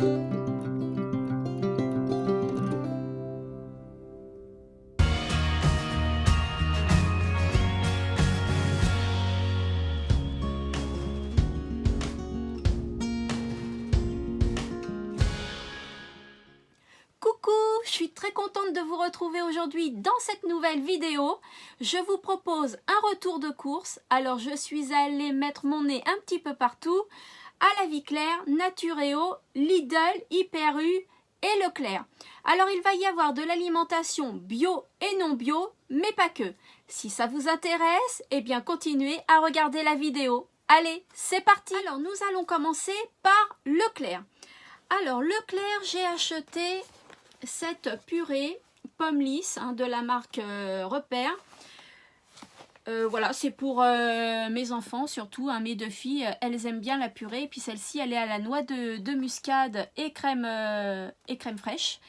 Coucou, je suis très contente de vous retrouver aujourd'hui dans cette nouvelle vidéo. Je vous propose un retour de course. Alors je suis allée mettre mon nez un petit peu partout. À La Vie Claire, Naturéo, Lidl, Hyper U et Leclerc. Alors il va y avoir de l'alimentation bio et non bio, mais pas que. Si ça vous intéresse, eh bien continuez à regarder la vidéo. Allez, c'est parti. Alors nous allons commencer par Leclerc. Alors Leclerc, j'ai acheté cette purée pomme lisse de la marque Repère. Voilà, c'est pour mes enfants surtout, mes deux filles, elles aiment bien la purée. Et puis celle-ci, elle est à la noix de muscade et crème fraîche.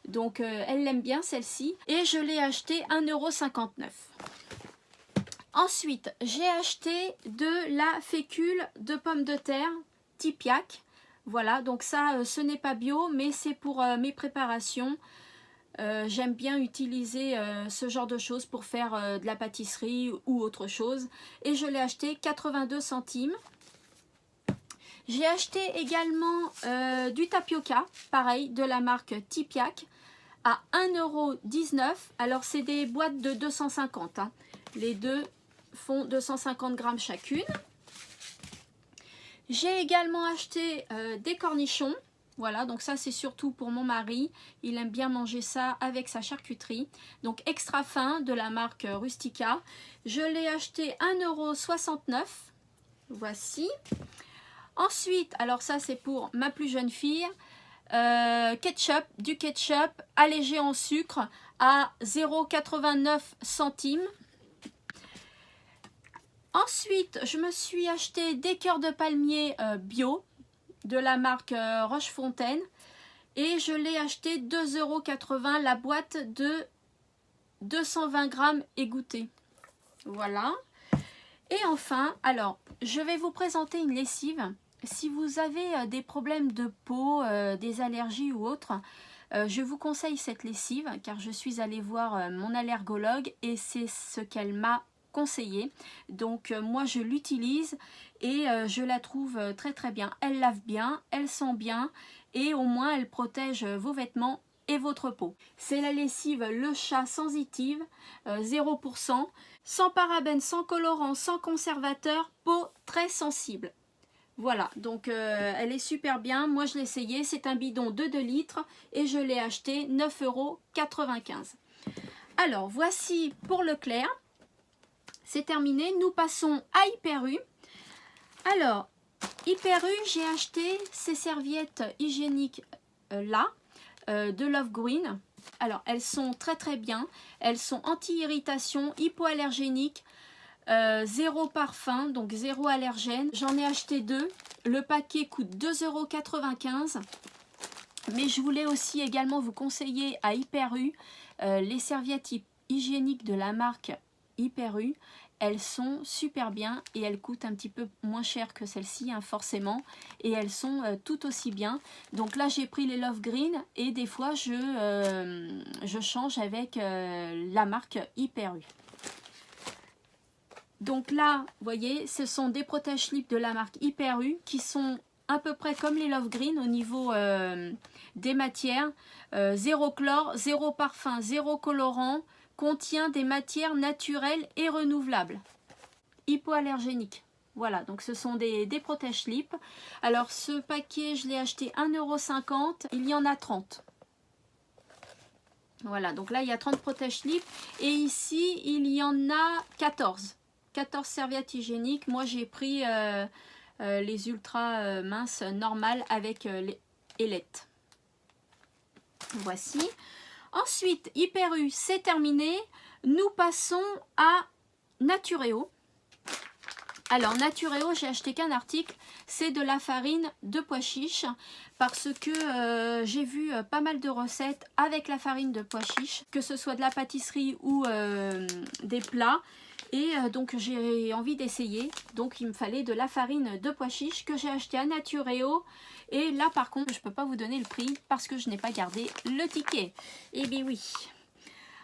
Donc elle l'aime bien celle-ci. Et je l'ai achetée 1,59 €. Ensuite, j'ai acheté de la fécule de pommes de terre Tipiak. Voilà, donc ça, ce n'est pas bio, mais c'est pour mes préparations. J'aime bien utiliser ce genre de choses pour faire de la pâtisserie ou autre chose. Et je l'ai acheté 82 centimes. J'ai acheté également du tapioca, pareil, de la marque Tipiak, à 1,19 €. Alors, c'est des boîtes de 250. Les deux font 250 grammes chacune. J'ai également acheté des cornichons. Voilà, donc ça c'est surtout pour mon mari. Il aime bien manger ça avec sa charcuterie. Donc extra fin de la marque Rustica. Je l'ai acheté 1,69 €. Voici. Ensuite, alors ça c'est pour ma plus jeune fille. Ketchup, du ketchup allégé en sucre à 0,89 centimes. Ensuite, je me suis acheté des cœurs de palmier bio de la marque Rochefontaine et je l'ai acheté 2,80 € la boîte de 220 grammes égouttée. Voilà. Et enfin, alors, je vais vous présenter une lessive. Si vous avez des problèmes de peau, des allergies ou autres, je vous conseille cette lessive car je suis allée voir mon allergologue et c'est ce qu'elle m'a conseillé. Donc moi je l'utilise et je la trouve très très bien. Elle lave bien, elle sent bien et au moins elle protège vos vêtements et votre peau. C'est la lessive Le Chat Sensitive 0%, sans parabènes, sans colorant, sans conservateur, peau très sensible. Voilà, donc elle est super bien. Moi je l'ai essayé, c'est un bidon de 2 litres et je l'ai acheté 9,95 €. Alors voici pour Leclerc. C'est terminé, nous passons à Hyper U. Alors, Hyper U, j'ai acheté ces serviettes hygiéniques là, de Love Green. Alors, elles sont très très bien. Elles sont anti-irritation, hypoallergéniques, zéro parfum, donc zéro allergène. J'en ai acheté 2. Le paquet coûte 2,95 €. Mais je voulais aussi également vous conseiller à Hyper U les serviettes hygiéniques de la marque Hyper U. Elles sont super bien et elles coûtent un petit peu moins cher que celles-ci forcément, et elles sont tout aussi bien. Donc là j'ai pris les Love Green et des fois je change avec la marque Hyper U. Donc là vous voyez, ce sont des protège-slips de la marque Hyper U qui sont à peu près comme les Love Green au niveau des matières. Zéro chlore, zéro parfum, zéro colorant. Contient des matières naturelles et renouvelables, hypoallergéniques. Voilà, donc ce sont des protège-slips. Alors ce paquet, je l'ai acheté 1,50 €, il y en a 30. Voilà, donc là il y a 30 protège-slips et ici il y en a 14. 14 serviettes hygiéniques. Moi j'ai pris les ultra minces normales avec les ailettes. Voici. Ensuite, Hyper U, c'est terminé. Nous passons à Naturéo. Alors, Naturéo, j'ai acheté qu'un article. C'est de la farine de pois chiches. Parce que j'ai vu pas mal de recettes avec la farine de pois chiches. Que ce soit de la pâtisserie ou des plats. Et donc, j'ai envie d'essayer. Donc, il me fallait de la farine de pois chiches que j'ai acheté à Naturéo. Et là par contre je ne peux pas vous donner le prix parce que je n'ai pas gardé le ticket. Eh bien oui.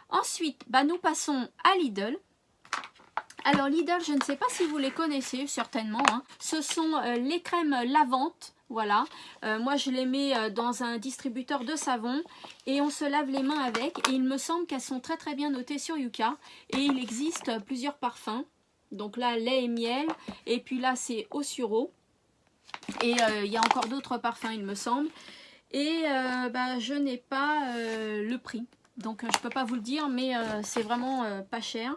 Ensuite nous passons à Lidl. Alors Lidl, je ne sais pas si vous les connaissez, certainement, hein. Ce sont les crèmes lavantes. Voilà, moi je les mets dans un distributeur de savon et on se lave les mains avec. Et il me semble qu'elles sont très très bien notées sur Yuka. Et il existe plusieurs parfums. Donc là, lait et miel. Et puis là, c'est au sureau. Et il y a encore d'autres parfums, il me semble. Et je n'ai pas le prix. Donc je ne peux pas vous le dire, mais c'est vraiment pas cher.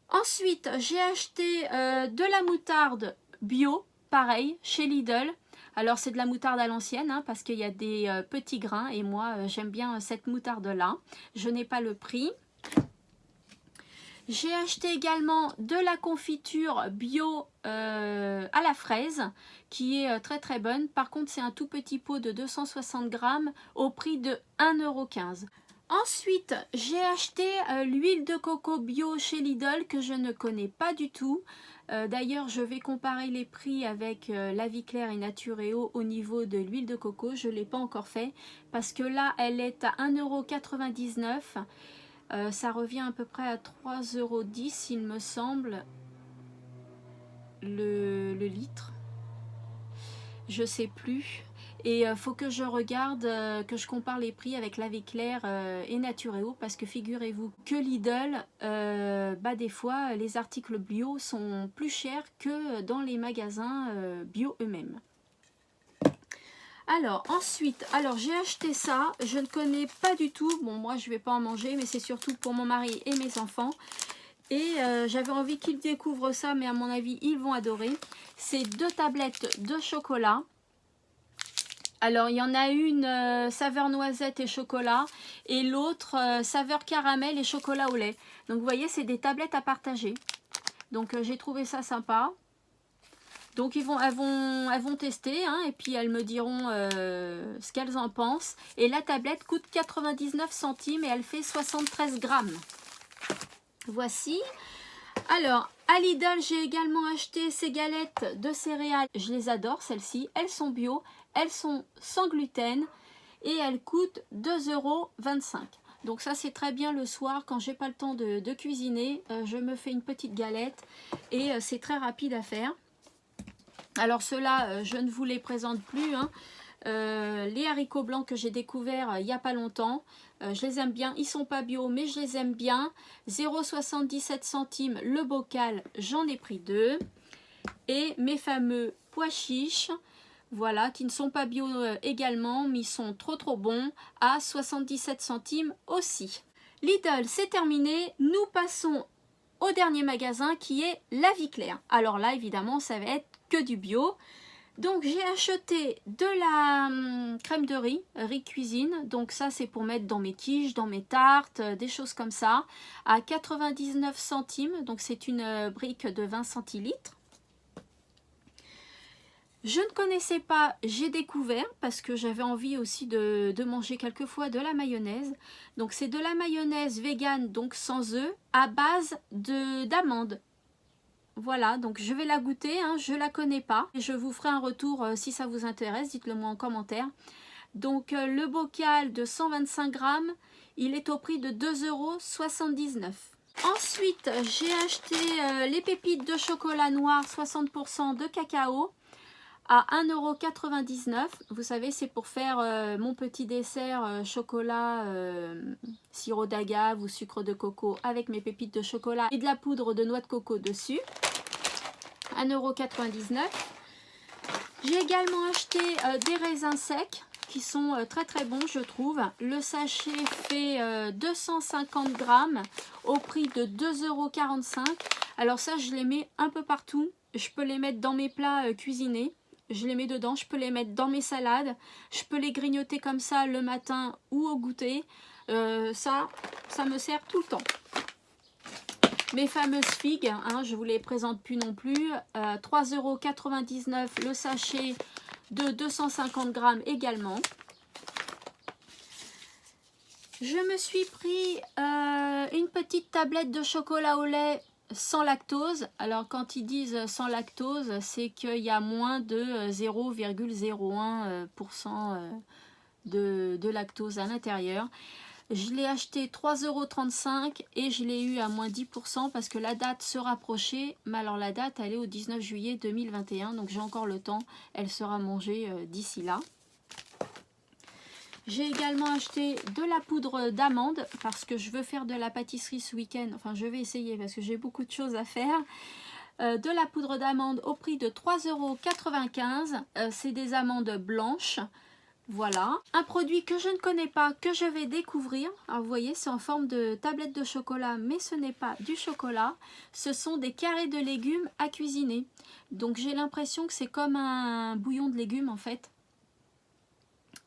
Ensuite, j'ai acheté de la moutarde bio, pareil, chez Lidl. Alors, c'est de la moutarde à l'ancienne, hein, parce qu'il y a des petits grains. Et moi, j'aime bien cette moutarde-là. Je n'ai pas le prix. J'ai acheté également de la confiture bio à la fraise, qui est très très bonne. Par contre, c'est un tout petit pot de 260 grammes au prix de 1,15 €. Ensuite, j'ai acheté l'huile de coco bio chez Lidl que je ne connais pas du tout. D'ailleurs, je vais comparer les prix avec La Vie Claire et Naturéo au niveau de l'huile de coco. Je ne l'ai pas encore fait parce que là, elle est à 1,99 €. Ça revient à peu près à 3,10 € il me semble, le litre. Je sais plus. Et faut que je regarde, que je compare les prix avec La Vie Claire et Naturéo, parce que figurez-vous que Lidl, des fois, les articles bio sont plus chers que dans les magasins bio eux-mêmes. Alors, ensuite, j'ai acheté ça, je ne connais pas du tout. Bon, moi, je ne vais pas en manger, mais c'est surtout pour mon mari et mes enfants. Et j'avais envie qu'ils découvrent ça, mais à mon avis, ils vont adorer. C'est 2 tablettes de chocolat. Alors, il y en a une saveur noisette et chocolat et l'autre saveur caramel et chocolat au lait. Donc, vous voyez, c'est des tablettes à partager. Donc, j'ai trouvé ça sympa. Donc, elles vont tester, hein, et puis elles me diront ce qu'elles en pensent. Et la tablette coûte 99 centimes et elle fait 73 grammes. Voici. Alors, à Lidl, j'ai également acheté ces galettes de céréales. Je les adore, celles-ci. Elles sont bio, elles sont sans gluten et elles coûtent 2,25 €. Donc ça, c'est très bien le soir quand j'ai pas le temps de cuisiner. Je me fais une petite galette et c'est très rapide à faire. Alors ceux-là, je ne vous les présente plus, hein. Les haricots blancs que j'ai découverts il n'y a pas longtemps, je les aime bien, ils sont pas bio mais je les aime bien. 0,77 centimes le bocal, j'en ai pris 2. Et mes fameux pois chiches, voilà, qui ne sont pas bio également, mais ils sont trop bons, à 77 centimes aussi. Lidl, c'est terminé, nous passons au dernier magasin qui est La Vie Claire. Alors là, évidemment, ça va être que du bio. Donc j'ai acheté de la crème de riz cuisine. Donc ça c'est pour mettre dans mes quiches, dans mes tartes, des choses comme ça. À 99 centimes. Donc c'est une brique de 20 centilitres. Je ne connaissais pas, j'ai découvert parce que j'avais envie aussi de manger quelquefois de la mayonnaise. Donc c'est de la mayonnaise vegan, donc sans œufs, à base d'amandes. Voilà, donc je vais la goûter, hein, je ne la connais pas. Et je vous ferai un retour si ça vous intéresse, dites-le moi en commentaire. Donc le bocal de 125 grammes, il est au prix de 2,79 €. Ensuite, j'ai acheté les pépites de chocolat noir 60% de cacao à 1,99 €. Vous savez, c'est pour faire mon petit dessert chocolat, sirop d'agave ou sucre de coco avec mes pépites de chocolat et de la poudre de noix de coco dessus. 1,99 €. J'ai également acheté des raisins secs qui sont très bons, je trouve. Le sachet fait 250 grammes au prix de 2,45 €. Alors ça, je les mets un peu partout. Je peux les mettre dans mes plats cuisinés. Je les mets dedans, je peux les mettre dans mes salades, je peux les grignoter comme ça le matin ou au goûter. Ça me sert tout le temps. Mes fameuses figues, hein, je ne vous les présente plus non plus. 3,99 € le sachet de 250 grammes également. Je me suis pris une petite tablette de chocolat au lait sans lactose. Alors quand ils disent sans lactose, c'est qu'il y a moins de 0,01% de lactose à l'intérieur. Je l'ai acheté 3,35 € et je l'ai eu à moins 10% parce que la date se rapprochait. Mais alors la date, elle est au 19 juillet 2021, donc j'ai encore le temps. Elle sera mangée d'ici là. J'ai également acheté de la poudre d'amande parce que je veux faire de la pâtisserie ce week-end. Enfin, je vais essayer parce que j'ai beaucoup de choses à faire. De la poudre d'amande au prix de 3,95 €. C'est des amandes blanches. Voilà, un produit que je ne connais pas, que je vais découvrir. Alors vous voyez, c'est en forme de tablette de chocolat, mais ce n'est pas du chocolat. Ce sont des carrés de légumes à cuisiner. Donc j'ai l'impression que c'est comme un bouillon de légumes en fait.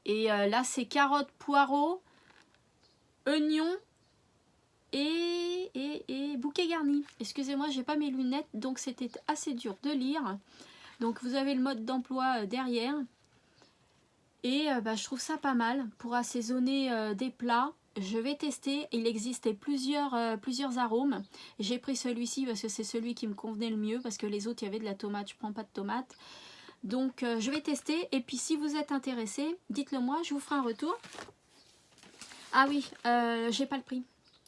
Et là c'est carottes, poireaux, oignons et bouquet garni. Excusez-moi, j'ai pas mes lunettes, donc c'était assez dur de lire. Donc vous avez le mode d'emploi derrière. Et je trouve ça pas mal pour assaisonner des plats. Je vais tester. Il existait plusieurs arômes. J'ai pris celui-ci parce que c'est celui qui me convenait le mieux. Parce que les autres, il y avait de la tomate. Je ne prends pas de tomate. Donc, je vais tester. Et puis, si vous êtes intéressé, dites-le moi. Je vous ferai un retour. Ah oui, j'ai pas le prix.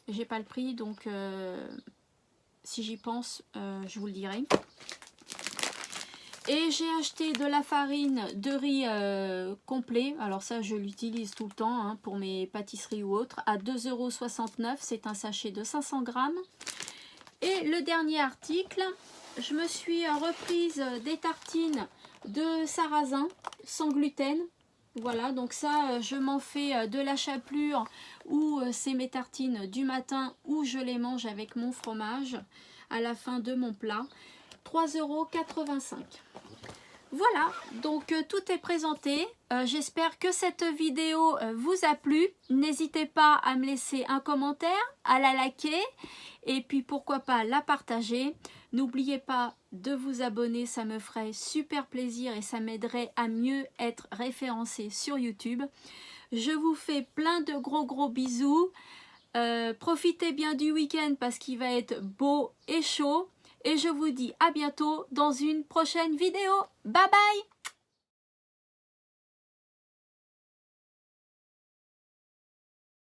J'ai pas le prix. Donc, si j'y pense, je vous le dirai. Et j'ai acheté de la farine de riz complet. Alors ça, je l'utilise tout le temps hein, pour mes pâtisseries ou autres. À 2,69 €. C'est un sachet de 500 grammes. Et le dernier article, je me suis reprise des tartines de sarrasin sans gluten. Voilà, donc ça, je m'en fais de la chapelure ou c'est mes tartines du matin où je les mange avec mon fromage à la fin de mon plat. 3,85 €. Voilà, donc tout est présenté. J'espère que cette vidéo vous a plu. N'hésitez pas à me laisser un commentaire, à la liker et puis pourquoi pas la partager. N'oubliez pas de vous abonner, ça me ferait super plaisir et ça m'aiderait à mieux être référencé sur YouTube. Je vous fais plein de gros bisous. Profitez bien du week-end parce qu'il va être beau et chaud. Et je vous dis à bientôt dans une prochaine vidéo. Bye bye!